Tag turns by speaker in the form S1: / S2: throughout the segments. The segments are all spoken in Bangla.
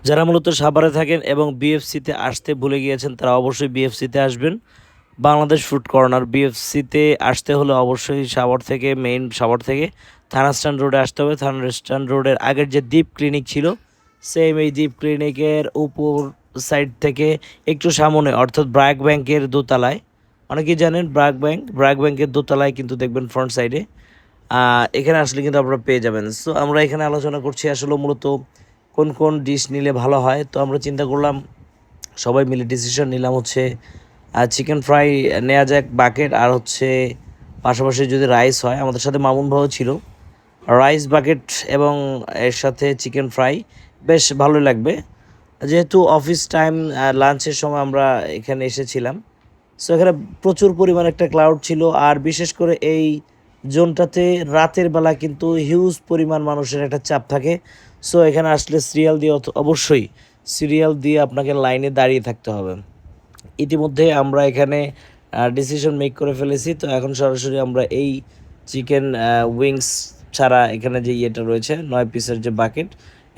S1: যারা মূলত সাভারে থাকেন এবং বিএফসিতে আসতে ভুলে গিয়েছেন তারা অবশ্যই বিএফসিতে আসবেন। বাংলাদেশ ফুড কর্নার বিএফসিতে আসতে হলে অবশ্যই সাভার থেকে মেইন সাভার থেকে থানা স্ট্যান্ড রোডে আসতে হবে। থানা স্ট্যান্ড রোডের আগের যে দ্বীপ ক্লিনিক ছিল সেম এই দ্বীপ ক্লিনিকের উপর সাইড থেকে একটু সামনে অর্থাৎ ব্র্যাক ব্যাংকের দোতলায়, অনেকেই জানেন ব্র্যাক ব্যাংকের দোতলায় কিন্তু দেখবেন ফ্রন্ট সাইডে এখানে আসলে কিন্তু আপনারা পেয়ে যাবেন। সো আমরা এখানে আলোচনা করছি আসলে মূলত কোন কোন ডিশ নিলে ভালো হয়। তো আমরা চিন্তা করলাম, সবাই মিলে ডিসিশন নিলাম হচ্ছে চিকেন ফ্রাই নেওয়া যাক বাকেট, আর হচ্ছে পাশাপাশি যদি রাইস হয়, আমাদের সাথে মামুন ভাইও ছিল, রাইস বাকেট এবং এর সাথে চিকেন ফ্রাই বেশ ভালোই লাগবে। যেহেতু অফিস টাইম লাঞ্চের সময় আমরা এখানে এসেছিলাম, সো এখানে প্রচুর পরিমাণ একটা ক্লাউড ছিল, আর বিশেষ করে এই জোনটাতে রাতের বেলা কিন্তু হিউজ পরিমাণ মানুষের একটা চাপ থাকে। সো এখানে আসলে সিরিয়াল দিয়ে অবশ্যই সিরিয়াল দিয়ে আপনাকে লাইনে দাঁড়িয়ে থাকতে হবে। ইতিমধ্যে আমরা এখানে ডিসিশন মেক করে ফেলেছি। তো এখন সরাসরি আমরা এই চিকেন উইংস ছাড়া এখানে যে ইয়েটা রয়েছে 9 পিসের যে বাকেট,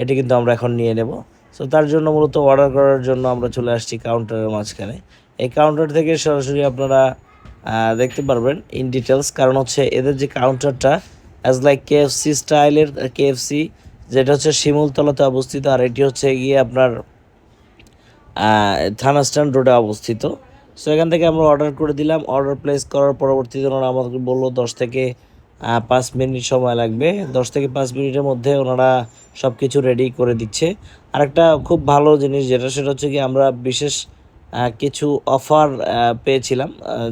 S1: এটা কিন্তু আমরা এখন নিয়ে নেব। সো তার জন্য মূলত অর্ডার করার জন্য আমরা চলে আসছি কাউন্টারের মাঝখানে। এই কাউন্টার থেকে সরাসরি আপনারা দেখতে পারবেন ইন ডিটেলস, কারণ হচ্ছে এদের যে কাউন্টারটা অ্যাজ লাইক কেএফসি স্টাইলের, কেএফসি যেটা হচ্ছে শিমুলতলাতে অবস্থিত, আর এটি হচ্ছে গিয়ে আপনার থানা স্ট্যান্ড রোডে অবস্থিত। সো এখান থেকে আমরা অর্ডার করে দিলাম। অর্ডার প্লেস করার পরবর্তীতে ওনারা আমাদেরকে বললো 10 থেকে 5 মিনিট সময় লাগবে। 10 থেকে 5 মিনিটের মধ্যে ওনারা সব কিছু রেডি করে দিচ্ছে। আরেকটা খুব ভালো জিনিস যেটা, সেটা হচ্ছে কি আমরা বিশেষ কিছু অফার পেয়েছিলাম,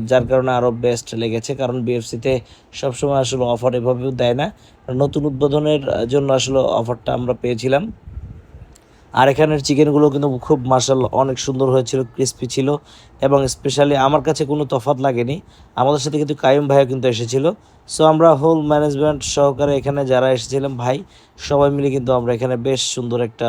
S1: যার কারণে আরও বেস্ট লেগেছে। কারণ বিএফসিতে সবসময় আসলে অফার এভাবেও দেয় না, নতুন উদ্বোধনের জন্য আসলে অফারটা আমরা পেয়েছিলাম। আর এখানের চিকেনগুলো কিন্তু খুব মাশাআল্লাহ অনেক সুন্দর হয়েছিল, ক্রিস্পি ছিল, এবং স্পেশালি আমার কাছে কোনো তফাৎ লাগেনি। আমাদের সাথে কিন্তু কাইম ভাইও কিন্তু এসেছিল। সো আমরা হোল ম্যানেজমেন্ট সহকারে এখানে যারা এসেছিলাম ভাই, সবাই মিলে কিন্তু আমরা এখানে বেশ সুন্দর একটা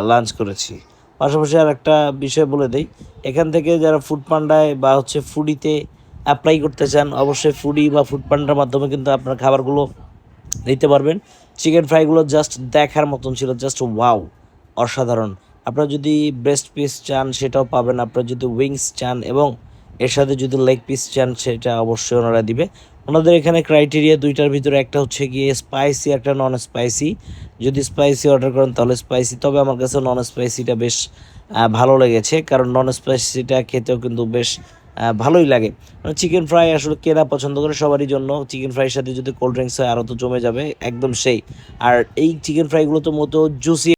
S1: লাঞ্চ করেছি। পাশাপাশি আর একটা বিষয় বলে দেই, এখান থেকে যারা ফুড পান্ডায় বা হচ্ছে ফুডিতে অ্যাপ্লাই করতে চান, অবশ্যই ফুডি বা ফুড পান্ডার মাধ্যমে কিন্তু আপনার খাবারগুলো নিতে পারবেন। চিকেন ফ্রাইগুলো জাস্ট দেখার মতন ছিল, জাস্ট ওয়াও, অসাধারণ। আপনারা যদি ব্রেস্ট পিস চান সেটাও পাবেন, আপনারা যদি উইংস চান এবং এর সাথে যদি লেগ পিস চান সেটা অবশ্যই ওনারা দিবে। ওনাদের এখানে ক্রাইটেরিয়া দুইটার ভিতরে একটা হচ্ছে গিয়ে স্পাইসি, একটা নন স্পাইসি। যদি স্পাইসি অর্ডার করেন তাহলে স্পাইসি, তবে আমার কাছে নন স্পাইসিটা বেশ ভালো লেগেছে, কারণ নন স্পাইসিটা খেতেও কিন্তু বেশ ভালোই লাগে। চিকেন ফ্রাই আসলে কেনা পছন্দ করে সবারই জন্য, চিকেন ফ্রাইয়ের সাথে যদি কোল্ড ড্রিঙ্কস হয় আরও তো জমে যাবে একদম সেই। আর এই চিকেন ফ্রাইগুলো তো মতো জুসি